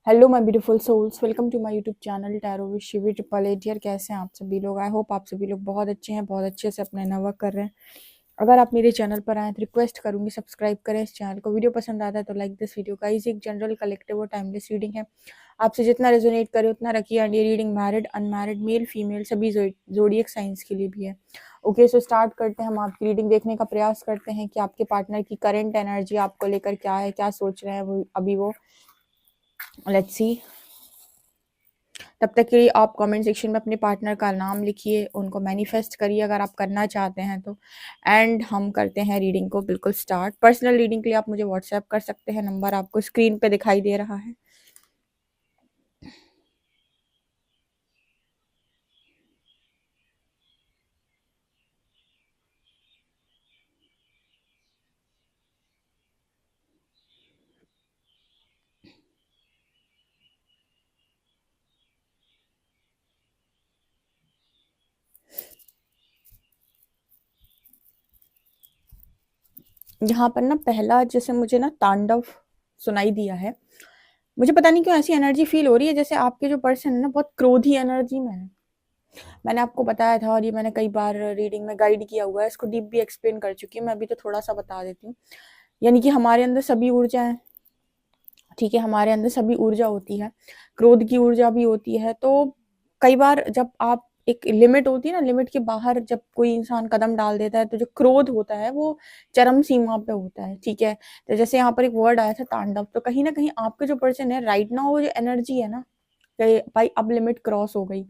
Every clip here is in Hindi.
Hello my beautiful souls, welcome to my YouTube channel tarot with Shivi triple eight. यार कैसे हैं आप सभी लोग? आई होप आप सभी लोग बहुत अच्छे हैं, बहुत अच्छे से अपना वर्क कर रहे हैं। अगर आप मेरे चैनल पर आए तो रिक्वेस्ट करूंगी सब्सक्राइब करें इस चैनल को। वीडियो पसंद आता है तो लाइक दिस वीडियो। गाइस एक जनरल कलेक्टिव और टाइमलेस रीडिंग है, आपसे जितना रेजोनेट करे उतना रखिए। एंड ये reading married unmarried male female सभी जोडियक साइंस के लिए भी है। ओके सो स्टार्ट करते हैं। हम आपकी रीडिंग देखने का प्रयास करते हैं कि आपके पार्टनर की करंट एनर्जी आपको लेकर क्या है, क्या सोच रहे हैं वो लेट्स सी। तब तक के लिए आप कमेंट सेक्शन में अपने पार्टनर का नाम लिखिए, उनको मैनिफेस्ट करिए अगर आप करना चाहते हैं तो। एंड हम करते हैं रीडिंग को बिल्कुल स्टार्ट। पर्सनल रीडिंग के लिए आप मुझे व्हाट्सएप कर सकते हैं, नंबर आपको स्क्रीन पे दिखाई दे रहा है। यहाँ पर ना पहला जैसे मुझे ना तांडव सुनाई दिया है। मुझे पता नहीं क्यों ऐसी एनर्जी फील हो रही है जैसे आपके जो पर्सन है ना बहुत क्रोधी एनर्जी में है। मैंने आपको बताया था और ये मैंने कई बार रीडिंग में गाइड किया हुआ है, इसको डीप भी एक्सप्लेन कर चुकी हूँ मैं। अभी तो थोड़ा सा बता देती हूँ। यानी कि हमारे अंदर सभी ऊर्जा है, ठीक है, हमारे अंदर सभी ऊर्जा होती है, क्रोध की ऊर्जा भी होती है। तो कई बार जब आप एक लिमिट होती है ना, लिमिट के बाहर जब कोई इंसान कदम डाल देता है तो जो क्रोध होता है वो चरम सीमा पे होता है, ठीक है। तो जैसे यहाँ पर एक वर्ड आया था तांडव, तो कहीं ना कहीं आपके जो पर्सन है राइट नाउ वो जो एनर्जी है ना कि भाई अब लिमिट क्रॉस हो गई,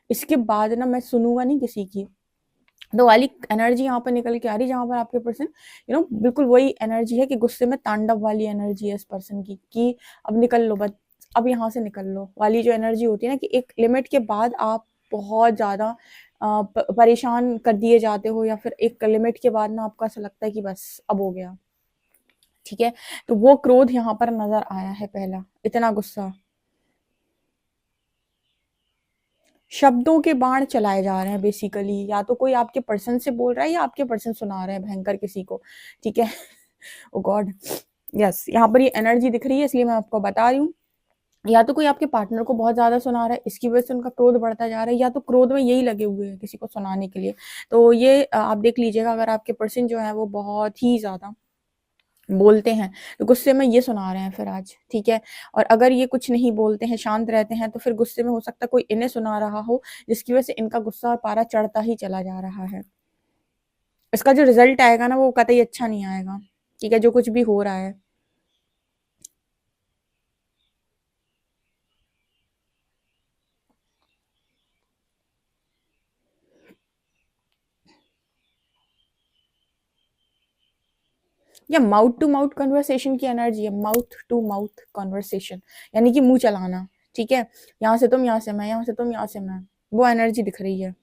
इसके बाद ना मैं सुनूंगा नहीं किसी की। तो वाली एनर्जी यहाँ पर निकल के आ रही, जहां पर आपके पर्सन बिल्कुल वही एनर्जी है कि गुस्से में तांडव वाली एनर्जी है इस पर्सन की कि अब निकल लो बस, अब यहाँ से निकल लो वाली जो एनर्जी होती है ना कि एक लिमिट के बाद आप बहुत ज्यादा परेशान कर दिए जाते हो, या फिर एक लिमिट के बाद ना आपको ऐसा लगता है कि बस अब हो गया, ठीक है। तो वो क्रोध यहाँ पर नजर आया है पहला, इतना गुस्सा। शब्दों के बाण चलाए जा रहे हैं बेसिकली, या तो कोई आपके पर्सन से बोल रहा है या आपके पर्सन सुना रहे हैं भयंकर किसी को, ठीक है। ओ गॉड, यस, यहाँ पर ये एनर्जी दिख रही है इसलिए मैं आपको बता रही हूँ। या तो कोई आपके पार्टनर को बहुत ज्यादा सुना रहा है, इसकी वजह से उनका क्रोध बढ़ता जा रहा है, या तो क्रोध में यही लगे हुए हैं किसी को सुनाने के लिए। तो ये आप देख लीजिएगा, अगर आपके पर्सन जो है वो बहुत ही ज्यादा बोलते हैं तो गुस्से में ये सुना रहे हैं फिर आज, ठीक है। और अगर ये कुछ नहीं बोलते हैं, शांत रहते हैं, तो फिर गुस्से में हो सकता है कोई इन्हें सुना रहा हो, जिसकी वजह से इनका गुस्सा और पारा चढ़ता ही चला जा रहा है। इसका जो रिजल्ट आएगा ना वो कतई अच्छा नहीं आएगा, ठीक है, जो कुछ भी हो रहा है। या माउथ टू माउथ कन्वर्सेशन की एनर्जी है, माउथ टू माउथ कन्वर्सेशन, यानी कि मुंह चलाना, ठीक है। यहाँ से तुम, यहाँ से मैं, यहाँ से तुम, यहाँ से मैं, वो एनर्जी दिख रही है।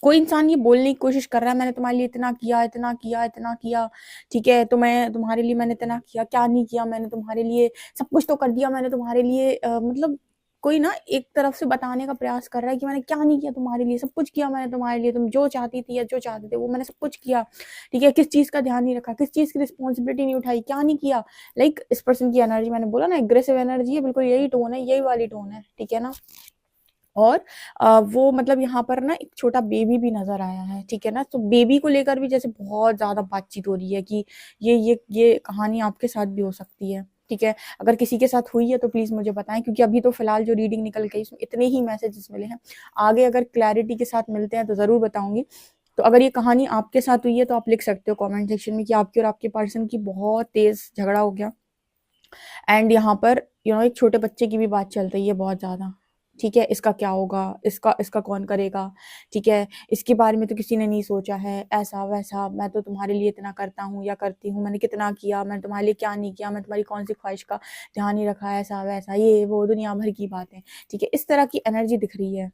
कोई इंसान ये बोलने की कोशिश कर रहा है मैंने तुम्हारे लिए इतना किया, इतना किया, इतना किया, ठीक है, तो मैं तुम्हारे लिए मैंने इतना किया, क्या नहीं किया मैंने तुम्हारे लिए, सब कुछ तो कर दिया मैंने तुम्हारे लिए। मतलब कोई ना एक तरफ से बताने का प्रयास कर रहा है कि मैंने क्या नहीं किया तुम्हारे लिए, सब कुछ किया मैंने तुम्हारे लिए, तुम जो चाहती थी या जो चाहते थे वो मैंने सब कुछ किया, ठीक है। किस चीज का ध्यान नहीं रखा, किस चीज की रिस्पॉन्सिबिलिटी नहीं उठाई, क्या नहीं किया। लाइक इस पर्सन की एनर्जी मैंने बोला ना एग्रेसिव एनर्जी है, बिल्कुल यही टोन है, यही वाली टोन है, ठीक है ना। और वो मतलब यहाँ पर ना एक छोटा बेबी भी नजर आया है, ठीक है ना। तो बेबी को लेकर भी जैसे बहुत ज्यादा बातचीत हो रही है कि ये कहानी आपके साथ भी हो सकती है, ठीक है। अगर किसी के साथ हुई है तो प्लीज मुझे बताएं, क्योंकि अभी तो फिलहाल जो रीडिंग निकल गई उसमें इतने ही मैसेजेस मिले हैं। आगे अगर क्लैरिटी के साथ मिलते हैं तो जरूर बताऊंगी। तो अगर ये कहानी आपके साथ हुई है तो आप लिख सकते हो कमेंट सेक्शन में कि आपके और आपके पर्सन की बहुत तेज झगड़ा हो गया। एंड यहाँ पर एक छोटे बच्चे की भी बात चल रही है बहुत ज्यादा, ठीक है। इसका क्या होगा, इसका इसका कौन करेगा, ठीक है, इसके बारे में तो किसी ने नहीं सोचा है, ऐसा वैसा, मैं तो तुम्हारे लिए इतना करता हूँ या करती हूँ, मैंने कितना किया, मैंने तुम्हारे लिए क्या नहीं किया, मैं तुम्हारी कौन सी ख्वाहिश का ध्यान नहीं रखा, ऐसा वैसा, ये वो दुनिया भर की बातें, ठीक है। इस तरह की एनर्जी दिख रही है।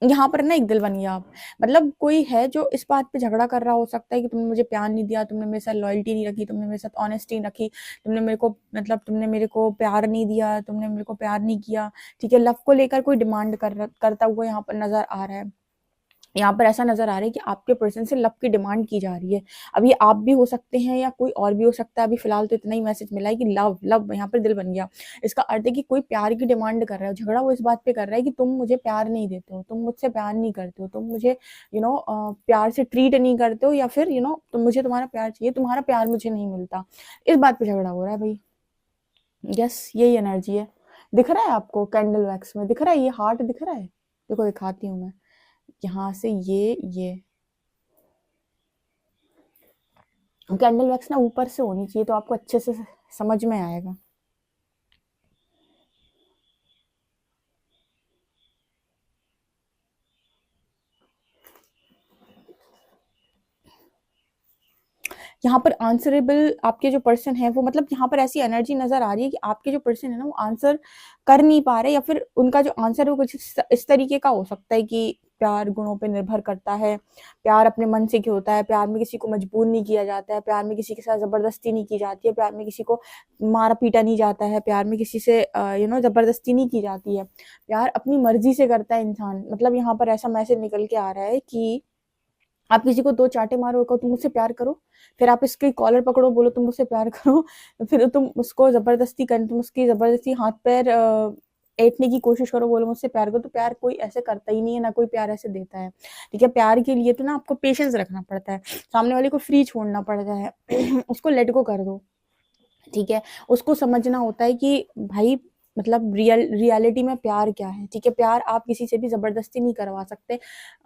यहाँ पर ना एक दिल बन गया आप। मतलब कोई है जो इस बात पे झगड़ा कर रहा हो सकता है कि तुमने मुझे प्यार नहीं दिया, तुमने मेरे साथ लॉयल्टी नहीं रखी, तुमने मेरे साथ ऑनेस्टी नहीं रखी, तुमने मेरे को मतलब तुमने मेरे को प्यार नहीं दिया, तुमने मेरे को प्यार नहीं किया, ठीक है? लव को लेकर कोई डिमांड करता हुआ यहाँ पर नज़र आ रहा है। यहाँ पर ऐसा नज़र आ रहा है कि आपके पर्सन से लव की डिमांड की जा रही है। अब ये आप भी हो सकते हैं या कोई और भी हो सकता है। अभी फ़िलहाल तो इतना ही मैसेज मिला है कि लव, लव यहाँ पर दिल बन गया। इसका अर्थ है कि कोई प्यार की डिमांड कर रहा है। झगड़ा वो इस बात पे कर रहा है कि तुम मुझे प्यार नहीं देते हो, तुम मुझसे प्यार नहीं करते हो, तुम मुझे प्यार से ट्रीट नहीं करते हो, या फिर तुम मुझे तुम्हारा प्यार चाहिए, तुम्हारा प्यार मुझे नहीं मिलता। इस बात पे झगड़ा हो रहा है भाई। यस, यही एनर्जी है। दिख रहा है आपको कैंडल वैक्स में? दिख रहा है ये हार्ट दिख रहा है? देखो दिखाती हूँ मैं। यहाँ से ये कैंडल वैक्स ना ऊपर से होनी चाहिए तो आपको अच्छे से समझ में आएगा। यहाँ पर आंसरेबल आपके जो पर्सन है वो, मतलब यहाँ पर ऐसी एनर्जी नजर आ रही है कि आपके जो पर्सन है ना वो आंसर कर नहीं पा रहे, या फिर उनका जो आंसर है वो कुछ इस तरीके का हो सकता है कि प्यार गुणों पे निर्भर करता है, प्यार अपने मन से क्यों होता है, प्यार में किसी को मजबूर नहीं किया जाता है, प्यार में किसी के साथ जबरदस्ती नहीं की जाती है, प्यार में किसी को मारा पीटा नहीं जाता है, प्यार में किसी से जबरदस्ती नहीं की जाती है, प्यार अपनी मर्जी से करता है इंसान। मतलब यहाँ पर ऐसा मैसेज निकल के आ रहा है कि आप किसी को 2 चाँटे मारो, कहो तुम मुझसे प्यार करो, फिर आप इसकी कॉलर पकड़ो, बोलो तुम मुझसे प्यार करो, फिर तुम उसको तुम उसकी ज़बरदस्ती हाथ-पैर ऐंठने की कोशिश करो, बोलो मुझसे प्यार करो, तो प्यार कोई ऐसे करता ही नहीं है, ना कोई प्यार ऐसे देता है, ठीक है? प्यार के लिए तो ना आपको पेशेंस रखना पड़ता है, सामने वाले को फ्री छोड़ना पड़ता है, उसको लेट गो कर दो, ठीक है? उसको समझना होता है कि भाई मतलब रियलिटी में प्यार क्या है, ठीक है? प्यार आप किसी से भी ज़बरदस्ती नहीं करवा सकते।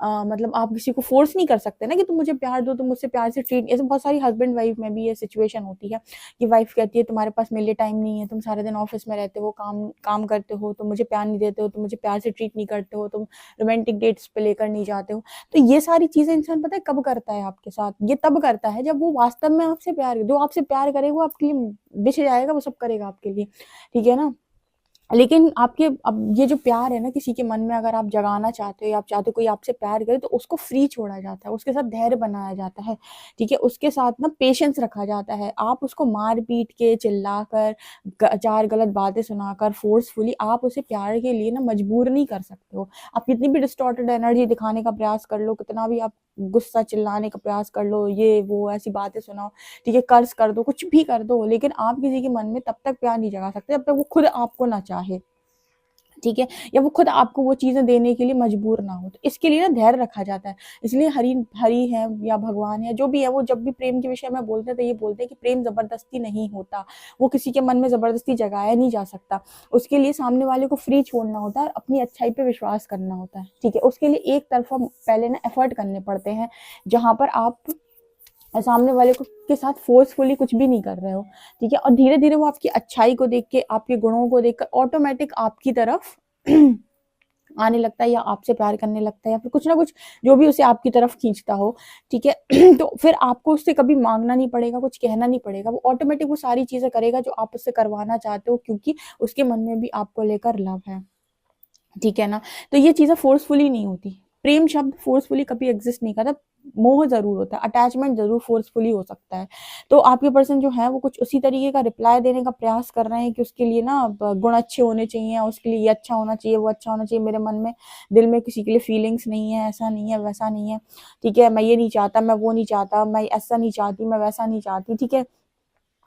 मतलब आप किसी को फ़ोर्स नहीं कर सकते ना कि तुम मुझे प्यार दो, तुम मुझसे प्यार से ट्रीट, ऐसे बहुत सारी हस्बैंड वाइफ में भी ये सिचुएशन होती है कि वाइफ कहती है तुम्हारे पास मेरे लिए टाइम नहीं है, तुम सारा दिन ऑफ़िस में रहते हो, काम काम करते हो, तुम मुझे प्यार नहीं देते हो, तुम मुझे प्यार से ट्रीट नहीं करते हो, तुम रोमांटिक डेट्स पे लेकर नहीं जाते हो। तो ये सारी चीज़ें इंसान पता है कब करता है आपके साथ? ये तब करता है जब वो वास्तव में आपसे प्यार, जो आपसे प्यार करेगा वो आपके लिए बिछ जाएगा, वो सब करेगा आपके लिए, ठीक है ना? लेकिन आपके अब ये जो प्यार है ना किसी के मन में अगर आप जगाना चाहते हो या आप चाहते हो कोई आपसे प्यार करे, तो उसको फ्री छोड़ा जाता है, उसके साथ धैर्य बनाया जाता है, ठीक है? उसके साथ ना पेशेंस रखा जाता है। आप उसको मार-पीट के, चिल्लाकर, 4 गलत बातें सुनाकर, फ़ोर्सफुली आप उसे प्यार के लिए ना मजबूर नहीं कर सकते हो। आप कितनी भी डिस्टॉर्टेड एनर्जी दिखाने का प्रयास कर लो, कितना भी आप गुस्सा चिल्लाने का प्रयास कर लो, ये वो ऐसी बातें सुनाओ, ठीक है? कर्ज़ कर दो, कुछ भी कर दो, लेकिन आप किसी के मन में तब तक प्यार नहीं जगा सकते जब तक वो खुद आपको ना चाहे, ठीक है? या वो खुद आपको वो चीज़ें देने के लिए मजबूर ना हो। तो इसके लिए ना धैर्य रखा जाता है। इसलिए हरि हरि है या भगवान है, जो भी है, वो जब भी प्रेम के विषय में बोलते हैं तो ये बोलते हैं कि प्रेम ज़बरदस्ती नहीं होता। वो किसी के मन में ज़बरदस्ती जगाया नहीं जा सकता। उसके लिए सामने वाले को फ्री छोड़ना होता है और अपनी अच्छाई पे विश्वास करना होता है, ठीक है? उसके लिए एक तरफ़ा पहले ना एफ़र्ट करने पड़ते हैं, जहाँ पर आप सामने वाले को के साथ फ़ोर्सफुली कुछ भी नहीं कर रहे हो, ठीक है? और धीरे-धीरे वो आपकी अच्छाई को देख के, आपके गुणों को देखकर ऑटोमैटिक आपकी तरफ आने लगता है, या आपसे प्यार करने लगता है, या फिर कुछ ना कुछ जो भी उसे आपकी तरफ खींचता हो, ठीक है? तो फिर आपको उससे कभी माँगना नहीं पड़ेगा, कुछ कहना नहीं पड़ेगा, वो ऑटोमैटिक वो सारी चीज़ें करेगा जो आप उससे करवाना चाहते हो, क्योंकि उसके मन में भी आपको लेकर लव है। ठीक है ना? तो ये चीज़ें फ़ोर्सफुली नहीं होती। प्रेम शब्द फ़ोर्सफुली कभी एग्ज़िस्ट नहीं करता। मोह ज़रूर होता है, अटैचमेंट ज़रूर फ़ोर्सफुली हो सकता है। तो आपके पर्सन जो है वो कुछ उसी तरीके का रिप्लाई देने का प्रयास कर रहे हैं कि उसके लिए ना गुण अच्छे होने चाहिए, उसके लिए ये अच्छा होना चाहिए, वो अच्छा होना चाहिए। मेरे मन में, दिल में किसी के लिए फीलिंग्स नहीं है, ऐसा नहीं है, वैसा नहीं है। ठीक है? मैं ये नहीं चाहता, मैं वो नहीं चाहता, मैं ऐसा नहीं चाहती, मैं वैसा नहीं चाहती। ठीक है?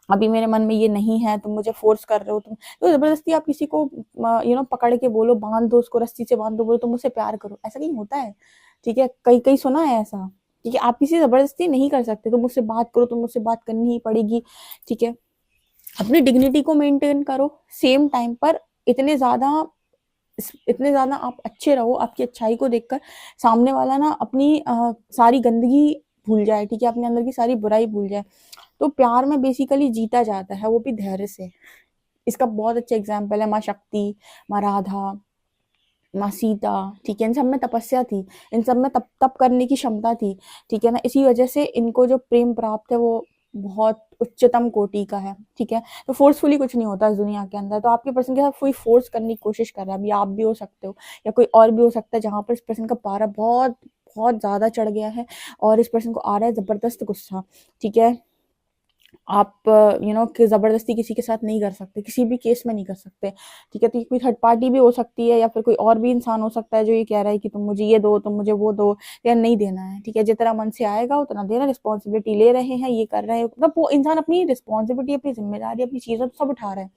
अभी मेरे मन में ये नहीं है, तुम मुझे फ़ोर्स कर रहे हो, तुम तो ज़बरदस्ती आप किसी को पकड़ के बोलो, बाँध दो उसको, रस्सी से बाँध दो, बोलो तुम मुझसे प्यार करो, ऐसा नहीं होता है, ठीक है? कहीं-कहीं सुना है ऐसा, ठीक है? आप किसी से ज़बरदस्ती नहीं कर सकते, तुम मुझसे बात करो, तुम मुझसे बात करनी ही पड़ेगी, ठीक है? अपनी डिग्निटी को मेंटेन करो, सेम टाइम पर इतने ज़्यादा आप अच्छे रहो, आपकी अच्छाई को देखकर सामने वाला ना अपनी सारी गंदगी भूल जाए, ठीक है? अपने अंदर की सारी बुराई भूल जाए। तो प्यार में बेसिकली जीता जाता है, वो भी धैर्य से। इसका बहुत अच्छा एग्जाम्पल है माँ शक्ति, माँ राधा, माँ सीता, ठीक है? इन सब में तपस्या थी, इन सब में तप तप करने की क्षमता थी, ठीक है ना? इसी वजह से इनको जो प्रेम प्राप्त है वो बहुत उच्चतम कोटि का है, ठीक है। तो फोर्सफुली कुछ नहीं होता इस दुनिया के अंदर। तो आपके पर्सन के साथ कोई फोर्स करने की कोशिश कर रहा है, अभी आप भी हो सकते हो या कोई और भी हो सकता है, जहां पर इस पर्सन का पारा बहुत बहुत ज्यादा चढ़ गया है और इस पर्सन को आ रहा है जबरदस्त गुस्सा, ठीक है। आप कि जबरदस्ती किसी के साथ नहीं कर सकते, किसी भी केस में नहीं कर सकते, ठीक है। तो ये कोई थर्ड पार्टी भी हो सकती है या फिर कोई और भी इंसान हो सकता है जो ये कह रहा है कि तुम मुझे ये दो, तुम मुझे वो दो, या नहीं देना है, ठीक है। जितना मन से आएगा उतना देना, रिस्पॉन्सिबिलिटी ले रहे हैं, ये कर रहे हैं, मतलब वो इंसान अपनी रिस्पॉन्सिबिलिटी, अपनी जिम्मेदारी, अपनी चीजों सब उठा रहा है,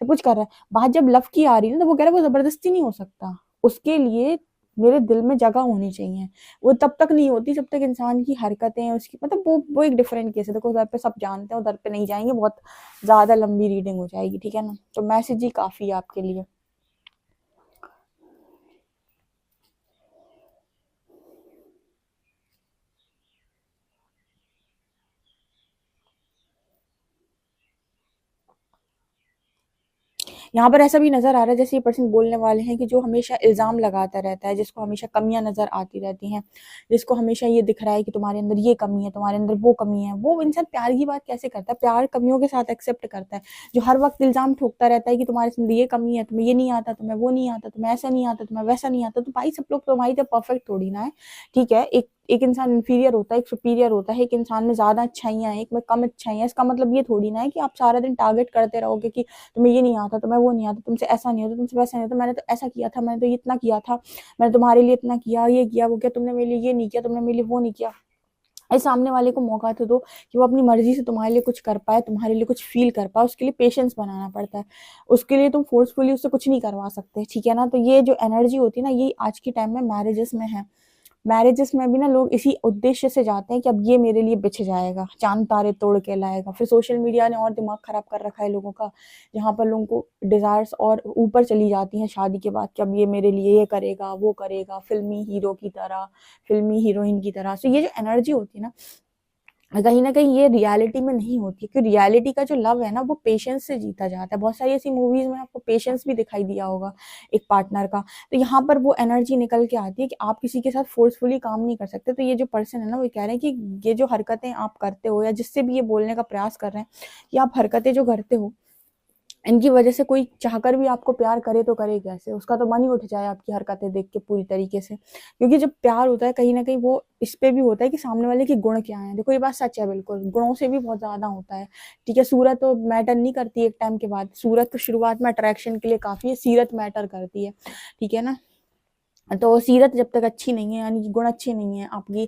सब कुछ कर रहा है। बात जब लव की आ रही है ना, तो वो कह रहा है वो जबरदस्ती नहीं हो सकता, उसके लिए मेरे दिल में जगह होनी चाहिए। वो तब तक नहीं होती जब तक इंसान की हरकतें उसकी, मतलब वो एक डिफरेंट केस है। देखो उधर पे सब जानते हैं, उधर पे नहीं जाएंगे, बहुत ज्यादा लंबी रीडिंग हो जाएगी, ठीक है ना। तो मैसेज ही काफी है आपके लिए। यहाँ पर ऐसा भी नजर आ रहा है जैसे ये पर्सन बोलने वाले हैं कि जो हमेशा इल्जाम लगाता रहता है, जिसको हमेशा कमियां नजर आती रहती हैं, जिसको हमेशा ये दिख रहा है कि तुम्हारे अंदर ये कमी है, तुम्हारे अंदर वो कमी है। वो इंसान प्यार की बात कैसे करता है? प्यार कमियों के साथ एक्सेप्ट करता है। जो हर वक्त इल्जाम ठोकता रहता है कि तुम्हारे अंदर ये कमी है, तुम्हें ये नहीं आता, तुम्हें वो नहीं आता, तुम्हें ऐसा नहीं आता, तुम्हें वैसा नहीं आता, तो भाई सब लोग तुम्हारी तरह परफेक्ट थोड़ी ना है, ठीक है। एक इंसान इन्फीरियर होता है, एक सुपीरियर होता है, एक इंसान में ज्यादा अच्छाइयां हैं, एक में कम अच्छाइयां हैं। इसका मतलब ये थोड़ी ना है कि आप सारा दिन टारगेट करते रहोगे कि तुम्हें ये नहीं आता, तुम्हें वो नहीं आता, तुमसे ऐसा नहीं होता, तुमसे वैसा नहीं होता, मैंने तो ऐसा किया था, मैंने तो ये इतना किया था, मैंने तुम्हारे लिए इतना किया, ये किया, वो किया, तुमने मेरे लिए ये नहीं किया, तुमने मेरे लिए वो नहीं किया। इस सामने वाले को मौका तो दो कि वो अपनी मर्जी से तुम्हारे लिए कुछ कर पाए, तुम्हारे लिए कुछ फील कर पाए। उसके लिए पेशेंस बनाना पड़ता है, उसके लिए तुम फोर्सफुली उससे कुछ नहीं करवा सकते, ठीक है ना। तो ये जो एनर्जी होती है ना, ये आज के टाइम में मैरिजेस में है। मैरिजेस में भी ना लोग इसी उद्देश्य से जाते हैं कि अब ये मेरे लिए बिछ जाएगा, चांद तारे तोड़ के लाएगा। फिर सोशल मीडिया ने और दिमाग खराब कर रखा है लोगों का, जहाँ पर लोगों को डिजायर्स और ऊपर चली जाती हैं शादी के बाद कि अब ये मेरे लिए ये करेगा, वो करेगा, फिल्मी हीरो की तरह, फिल्मी हीरोइन की तरह। तो ये जो एनर्जी होती है कहीं ना कहीं ये रियलिटी में नहीं होती, क्योंकि रियलिटी का जो लव है ना, वो पेशेंस से जीता जाता है। बहुत सारी ऐसी मूवीज में आपको पेशेंस भी दिखाई दिया होगा एक पार्टनर का। तो यहाँ पर वो एनर्जी निकल के आती है कि आप किसी के साथ फोर्सफुली काम नहीं कर सकते। तो ये जो पर्सन है ना, वो कह रहे हैं कि ये जो हरकतें आप करते हो, या जिससे भी ये बोलने का प्रयास कर रहे हैं कि आप हरकतें जो करते हो, इनकी वजह से कोई चाहकर भी आपको प्यार करे तो करे कैसे? उसका तो मन ही उठ जाए आपकी हरकतें देख के पूरी तरीके से। क्योंकि जब प्यार होता है कहीं ना कहीं वो इस पे भी होता है कि सामने वाले के गुण क्या हैं। देखो ये बात सच है, बिल्कुल गुणों से भी बहुत ज्यादा होता है, ठीक है। सूरत तो मैटर नहीं करती एक टाइम के बाद, सूरत तो शुरुआत में अट्रैक्शन के लिए काफी है, सीरत मैटर करती है, ठीक है ना। तो सीरत जब तक अच्छी नहीं है, यानी कि गुण अच्छे नहीं है आपकी,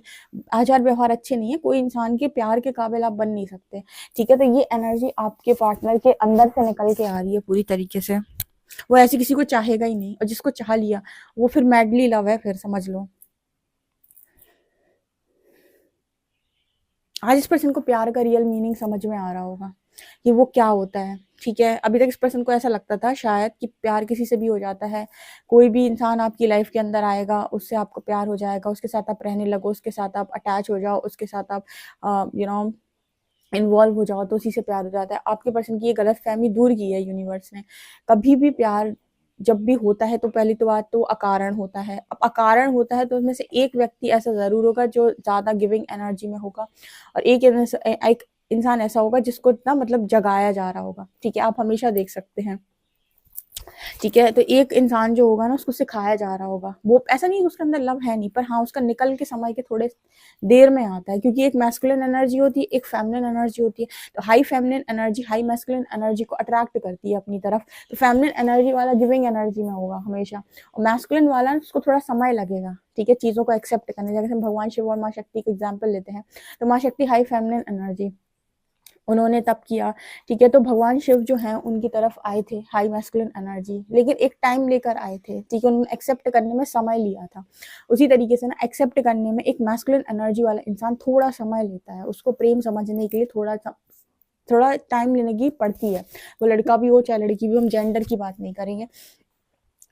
आचार व्यवहार अच्छे नहीं है, कोई इंसान के प्यार के काबिल आप बन नहीं सकते, ठीक है। तो ये एनर्जी आपके पार्टनर के अंदर से निकल के आ रही है पूरी तरीके से। वो ऐसे किसी को चाहेगा ही नहीं, और जिसको चाह लिया वो फिर मैडली लव है, फिर समझ लो। आज इस पर्सन को प्यार का रियल मीनिंग समझ में आ रहा होगा कि वो क्या होता है, ठीक है। अभी तक इस पर्सन को ऐसा लगता था शायद कि प्यार किसी से भी हो जाता है, कोई भी इंसान आपकी लाइफ के अंदर आएगा, उससे आपको प्यार हो जाएगा, उसके साथ आप रहने लगो, उसके साथ आप अटैच हो जाओ, उसके साथ आप इन्वॉल्व हो जाओ, तो उसी से प्यार हो जाता है। आपके पर्सन की ये गलत फहमी दूर की है यूनिवर्स ने। कभी भी प्यार जब भी होता है तो पहली तो बात तो अकारण होता है। अब अकारण होता है तो उसमें से एक व्यक्ति ऐसा जरूर होगा जो ज्यादा गिविंग एनर्जी में होगा, और एक इंसान ऐसा होगा जिसको ना मतलब जगाया जा रहा होगा, ठीक है। आप हमेशा देख सकते हैं, ठीक है। तो एक इंसान जो होगा ना, उसको सिखाया जा रहा होगा। वो ऐसा नहीं कि उसके अंदर लव है नहीं, पर हाँ उसका निकल के समय के थोड़े देर में आता है, क्योंकि एक मैस्कुलिन एनर्जी होती है, एक फेमिनिन एनर्जी होती है। तो high feminine energy high masculine energy को अट्रैक्ट करती है अपनी तरफ। तो फेमिनिन एनर्जी वाला गिविंग एनर्जी में होगा हमेशा, और मैस्कुलिन वाला उसको थोड़ा समय लगेगा, ठीक है, चीजों को एक्सेप्ट करने। जैसे हम भगवान शिव और माँ शक्ति का एग्जाम्पल लेते हैं, तो माँ शक्ति हाई फेमिनिन एनर्जी, उन्होंने तब किया, ठीक है। तो भगवान शिव जो हैं उनकी तरफ आए थे हाई मैस्कुलिन एनर्जी, लेकिन एक टाइम लेकर आए थे, ठीक है। उन्होंने एक्सेप्ट करने में समय लिया था। उसी तरीके से ना एक्सेप्ट करने में एक मैस्कुलिन एनर्जी वाला इंसान थोड़ा समय लेता है, उसको प्रेम समझने के लिए थोड़ा टाइम लेने की पड़ती है। वो लड़का भी हो चाहे लड़की भी, हम जेंडर की बात नहीं करेंगे,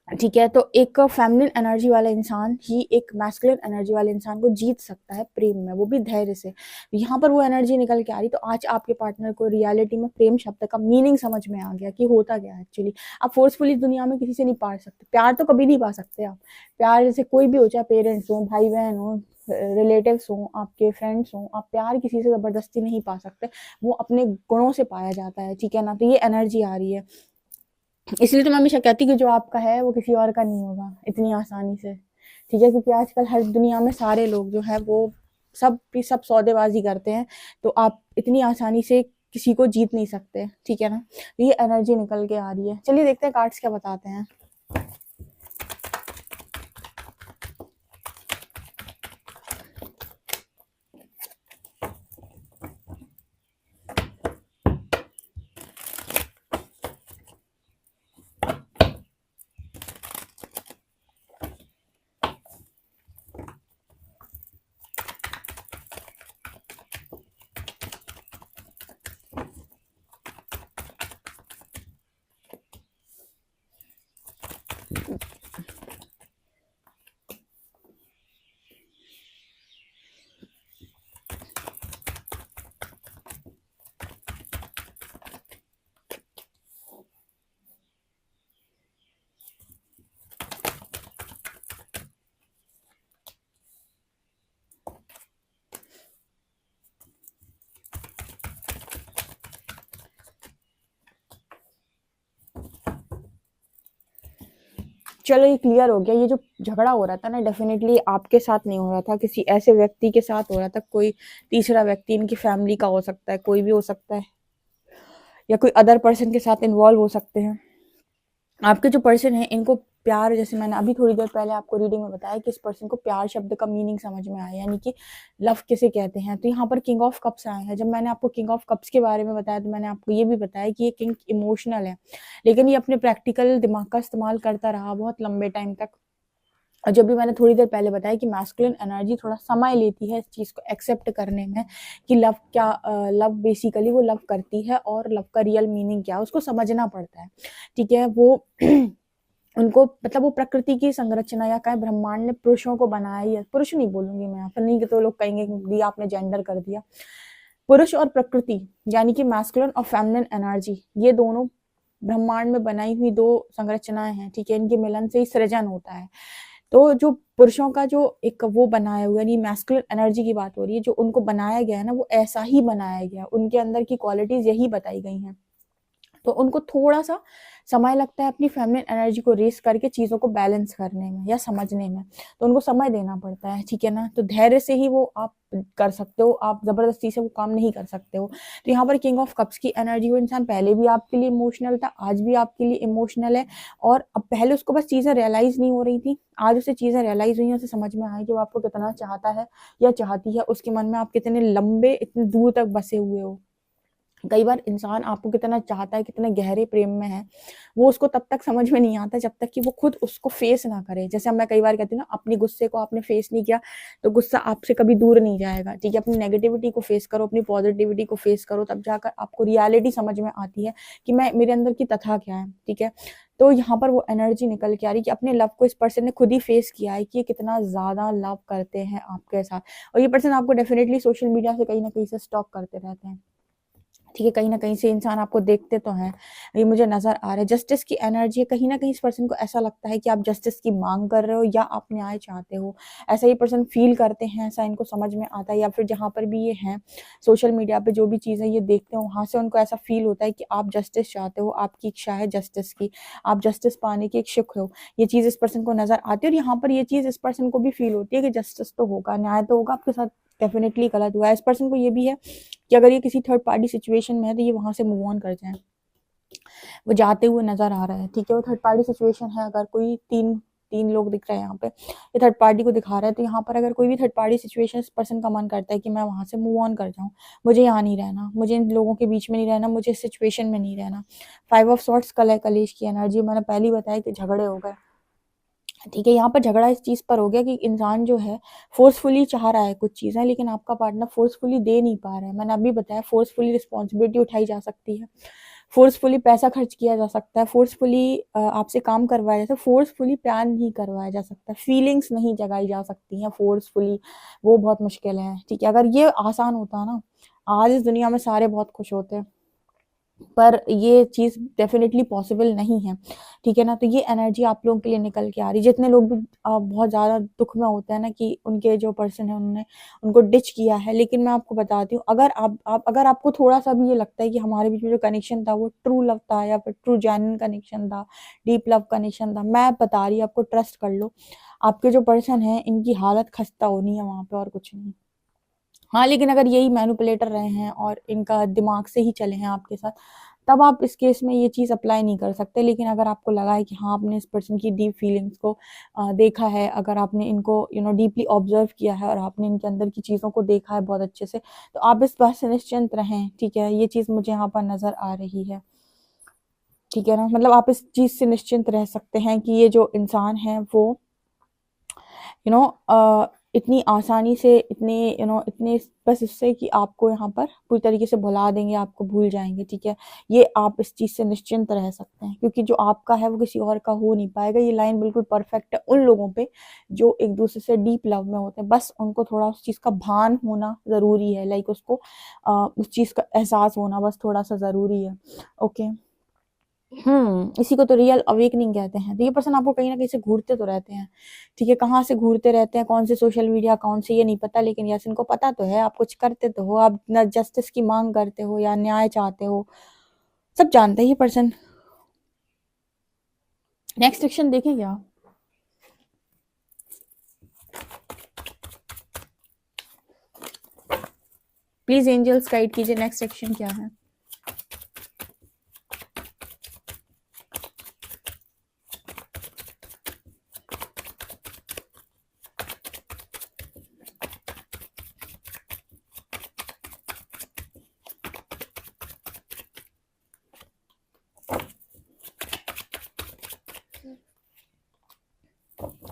ठीक है। तो एक फेमिनिन एनर्जी वाला इंसान ही एक मैस्कुलिन एनर्जी वाले इंसान को जीत सकता है प्रेम में, वो भी धैर्य से। यहाँ पर वो एनर्जी निकल के आ रही। तो आज आपके पार्टनर को रियलिटी में प्रेम शब्द का मीनिंग समझ में आ गया कि होता क्या है एक्चुअली। आप फोर्सफुली दुनिया में किसी से नहीं पा सकते, प्यार तो कभी नहीं पा सकते आप। प्यार जैसे कोई भी हो, चाहे पेरेंट्स हो, भाई बहन हो, रिलेटिव्स हों, आपके फ्रेंड्स हों, आप प्यार किसी से ज़बरदस्ती नहीं पा सकते, वो अपने गुणों से पाया जाता है, ठीक है ना? तो ये एनर्जी आ रही है, इसलिए तो मैं हमेशा कहती हूँ कि जो आपका है वो किसी और का नहीं होगा इतनी आसानी से, ठीक है? क्योंकि आजकल हर दुनिया में सारे लोग जो है वो सब सौदेबाजी करते हैं, तो आप इतनी आसानी से किसी को जीत नहीं सकते, ठीक है ना? तो ये एनर्जी निकल के आ रही है। चलिए देखते हैं कार्ड्स क्या बताते हैं। चलो ये क्लियर हो गया, ये जो झगड़ा हो रहा था ना डेफिनेटली आपके साथ नहीं हो रहा था, किसी ऐसे व्यक्ति के साथ हो रहा था, कोई तीसरा व्यक्ति इनकी फैमिली का हो सकता है, कोई भी हो सकता है, या कोई अदर पर्सन के साथ इन्वॉल्व हो सकते हैं। आपके जो पर्सन है इनको प्यार, जैसे मैंने अभी थोड़ी देर पहले आपको रीडिंग में बताया कि इस पर्सन को प्यार शब्द का मीनिंग समझ में आया, यानी कि लव किसे कहते हैं। तो यहाँ पर किंग ऑफ कप्स आए हैं। जब मैंने आपको किंग ऑफ कप्स के बारे में बताया तो मैंने आपको ये भी बताया कि ये किंग इमोशनल है, लेकिन ये अपने प्रैक्टिकल दिमाग का इस्तेमाल करता रहा बहुत लंबे टाइम तक। और जब भी मैंने थोड़ी देर पहले बताया कि मैस्कुलिन एनर्जी थोड़ा समय लेती है इस चीज़ को एक्सेप्ट करने में कि लव क्या, लव बेसिकली वो लव करती है और लव का रियल मीनिंग क्या है उसको समझना पड़ता है, ठीक है? वो उनको मतलब वो प्रकृति की संरचना या कहें ब्रह्मांड ने पुरुषों को बनाया, या पुरुष नहीं बोलूंगी मैं यहाँ पर, नहीं तो लोग कहेंगे कि आपने जेंडर कर दिया। पुरुष और प्रकृति यानी कि मैस्कुलिन और फेमिनिन एनर्जी, ये दोनों ब्रह्मांड में बनाई हुई दो संरचनाएं हैं, ठीक है? इनके मिलन से ही सृजन होता है। तो जो पुरुषों का जो एक वो बनाया हुआ, यानी मैस्कुलिन एनर्जी की बात हो रही है, जो उनको बनाया गया है ना वो ऐसा ही बनाया गया, उनके अंदर की क्वालिटीज यही बताई गई हैं। तो उनको थोड़ा सा समय लगता है अपनी फेमिनिन एनर्जी को रेस करके चीज़ों को बैलेंस करने में या समझने में, तो उनको समय देना पड़ता है, ठीक है ना? तो धैर्य से ही वो आप कर सकते हो, आप ज़बरदस्ती से वो काम नहीं कर सकते हो। तो यहाँ पर किंग ऑफ कप्स की एनर्जी, वो इंसान पहले भी आपके लिए इमोशनल था, आज भी आपके लिए इमोशनल है, और अब पहले उसको बस चीज़ें रियलाइज़ नहीं हो रही थी, आज उसे चीज़ें रियलाइज़ हुई हैं, उसे समझ में आया कि वो आपको कितना चाहता है या चाहती है, उसके मन में आप कितने लंबे, इतने दूर तक बसे हुए हो। कई बार इंसान आपको कितना चाहता है, कितने गहरे प्रेम में है, वो उसको तब तक समझ में नहीं आता जब तक कि वो खुद उसको फेस ना करे। जैसे मैं कई बार कहती हूँ ना, अपनी गुस्से को आपने फेस नहीं किया तो गुस्सा आपसे कभी दूर नहीं जाएगा, ठीक है? अपनी नेगेटिविटी को फेस करो, अपनी पॉजिटिविटी को फेस करो, तब जाकर आपको रियलिटी समझ में आती है कि मैं, मेरे अंदर की तथा क्या है, ठीक है? तो यहाँ पर वो एनर्जी निकल के आ रही कि अपने लव को इस पर्सन ने खुद ही फेस किया है कि ये कितना ज़्यादा लव करते हैं आपके साथ, और ये पर्सन आपको डेफिनेटली सोशल मीडिया से कहीं ना कहीं से स्टॉक करते रहते हैं, ठीक है? कहीं ना कहीं से इंसान आपको देखते तो हैं, ये मुझे नजर आ रहा है। जस्टिस की एनर्जी है, कहीं ना कहीं इस पर्सन को ऐसा लगता है कि आप जस्टिस की मांग कर रहे हो या आप न्याय चाहते हो, ऐसा ये पर्सन फील करते हैं, ऐसा इनको समझ में आता है। या फिर जहाँ पर भी ये हैं सोशल मीडिया पे जो भी चीज़ें ये देखते हो वहाँ से उनको ऐसा फील होता है कि आप जस्टिस चाहते हो, आपकी इच्छा है जस्टिस की, आप जस्टिस पाने के इच्छुक हो, ये चीज़ इस पर्सन को नजर आती है। और यहाँ पर ये चीज़ इस पर्सन को भी फील होती है कि जस्टिस तो होगा, न्याय तो होगा, आपके साथ डेफिनेटली गलत हुआ है। इस पर्सन को ये भी है कि अगर ये किसी थर्ड पार्टी सिचुएशन में है तो ये वहां से मूव ऑन कर जाए, वो जाते हुए नजर आ रहा है, ठीक है? वो थर्ड पार्टी सिचुएशन है, अगर कोई तीन तीन लोग दिख रहे हैं यहाँ पे, ये थर्ड पार्टी को दिखा रहा है, तो यहाँ पर अगर कोई भी थर्ड पार्टी सिचुएशन, इस पर्सन का मन करता है कि मैं वहां से मूव ऑन कर जाऊँ, मुझे यहाँ नहीं रहना, मुझे इन लोगों के बीच में नहीं रहना, मुझे इस सिचुएशन में नहीं रहना। 5 ऑफ सॉर्ट्स कलह कलेश की एनर्जी, मैंने पहले ही बताया कि झगड़े हो गए, ठीक है? यहाँ पर झगड़ा इस चीज पर हो गया कि इंसान जो है फोर्सफुली चाह रहा है कुछ चीजें, लेकिन आपका पार्टनर फोर्सफुली दे नहीं पा रहा है। मैंने अभी बताया फोर्सफुली रिस्पॉन्सिबिलिटी उठाई जा सकती है, फोर्सफुली पैसा खर्च किया जा सकता है, फोर्सफुली आपसे काम करवाया जा सकता है, फोर्सफुली प्यार नहीं करवाया जा सकता, फीलिंग्स नहीं जगाई जा सकती हैं फोर्सफुली, वो बहुत मुश्किल है, ठीक है? अगर ये आसान होता ना, आज इस दुनिया में सारे बहुत खुश होते हैं, पर ये चीज़ डेफिनेटली पॉसिबल नहीं है, ठीक है ना? तो ये एनर्जी आप लोगों के लिए निकल के आ रही है। जितने लोग भी बहुत ज़्यादा दुःख में होते हैं ना कि उनके जो पर्सन है उन्होंने उनको डिच किया है, लेकिन मैं आपको बताती हूँ, अगर अगर आपको थोड़ा-सा भी ये लगता है कि हमारे बीच में जो कनेक्शन था वो ट्रू लव था या फिर ट्रू जेन्युइन कनेक्शन था, डीप लव कनेक्शन था, मैं बता रही हूँ आपको, ट्रस्ट कर लो। आपके जो पर्सन है इनकी हालत खस्ता होनी है वहाँ पे, और कुछ नहीं। हाँ, लेकिन अगर यही मैनिपुलेटर रहे हैं और इनका दिमाग से ही चले हैं आपके साथ, तब आप इस केस में ये चीज़ अप्लाई नहीं कर सकते। लेकिन अगर आपको लगा है कि हाँ, आपने इस पर्सन की डीप फीलिंग्स को देखा है, अगर आपने इनको डीपली ऑब्जर्व किया है और आपने इनके अंदर की चीज़ों को देखा है बहुत अच्छे से, तो आप इस बात से निश्चिंत रहें, ठीक है? ये चीज़ मुझे यहाँ पर नज़र आ रही है, ठीक है ना? मतलब आप इस चीज़ से निश्चिंत रह सकते हैं कि ये जो इंसान है वो यू नो इतनी आसानी से, इतने बस इससे कि आपको यहाँ पर पूरी तरीके से भुला देंगे, आपको भूल जाएंगे, ठीक है? ये आप इस चीज़ से निश्चिंत रह सकते हैं, क्योंकि जो आपका है वो किसी और का हो नहीं पाएगा। ये लाइन बिल्कुल परफेक्ट है उन लोगों पे जो एक दूसरे से डीप लव में होते हैं। बस उनको थोड़ा उस चीज़ का भान होना ज़रूरी है, लाइक उसको उस चीज़ का एहसास होना बस थोड़ा सा ज़रूरी है। ओके, इसी को तो रियल अवेकनिंग कहते हैं। तो ये पर्सन आपको कहीं न कहीं से घूरते तो रहते हैं, ठीक है? कहाँ से घूरते रहते हैं, कौन से सोशल मीडिया अकाउंट से, ये नहीं पता, लेकिन यस इनको पता तो है आप कुछ करते तो हो, आप ना जस्टिस की माँग करते हो या न्याय चाहते हो, सब जानते हैं ये पर्सन। नेक्स्ट सेक्शन देखें क्या? प्लीज़ एंजल्स गाइड कीजिए, नेक्स्ट सेक्शन क्या है?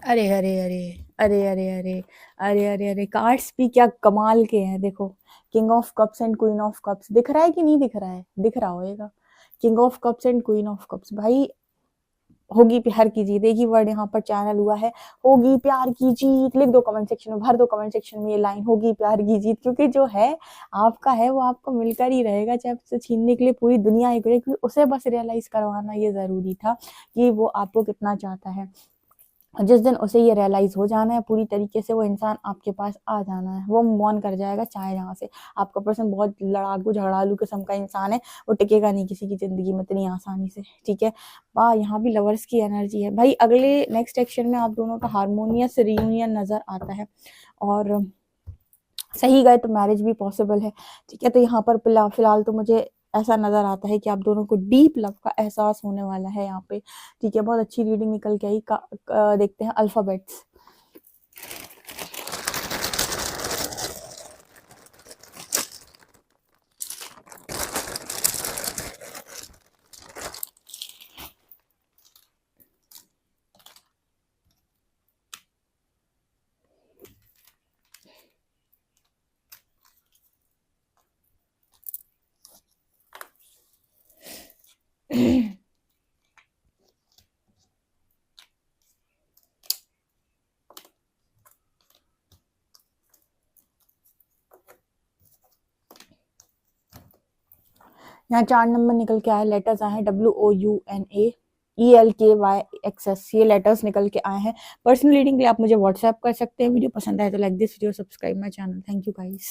अरे, अरे, अरे! अरे, अरे, अरे! अरे, अरे, अरे! कार्ड्स भी क्या कमाल के हैं देखो। King of cups and queen of cups दिख रहा है कि नहीं दिख रहा है? दिख रहा होएगा। King of cups and queen of cups, भाई होगी प्यार की जीत, एक ही वर्ड यहाँ पर चैनल हुआ है, होगी प्यार की जीत। लिख दो कमेंट सेक्शन में, भर दो कमेंट सेक्शन में ये लाइन, होगी प्यार की जीत, क्योंकि जो है आपका है वो आपको मिलकर ही रहेगा, चाहे उसे छीनने के लिए पूरी दुनिया ही करे, क्योंकि उसे बस रियलाइज करवाना ये जरूरी था कि वो आपको कितना चाहता है। जिस दिन उसे ये रियलाइज हो जाना है पूरी तरीके से, वो इंसान आपके पास आ जाना है, वो मूव ऑन कर जाएगा चाहे जहाँ से। आपका पर्सन बहुत लड़ाकू झगड़ालू किस्म का इंसान है, वो टिकेगा नहीं किसी की जिंदगी में इतनी आसानी से, ठीक है? वाह, यहाँ भी लवर्स की एनर्जी है भाई। अगले नेक्स्ट एक्शन में आप दोनों का हारमोनियस रियूनियन नजर आता है, और सही गए तो मैरिज भी पॉसिबल है, ठीक है? तो यहाँ पर फिलहाल तो मुझे ऐसा नजर आता है कि आप दोनों को डीप लव का एहसास होने वाला है यहाँ पे, ठीक है? बहुत अच्छी रीडिंग निकल के आई। देखते हैं अल्फाबेट्स। यहाँ 4 नंबर निकल के आए, लेटर्स आए हैं WOUNA ELKYXS, ये लेटर्स निकल के आए हैं। पर्सनल रीडिंग के लिए आप मुझे व्हाट्सएप कर सकते हैं। वीडियो पसंद आए तो like this video, subscribe my channel. Thank you guys.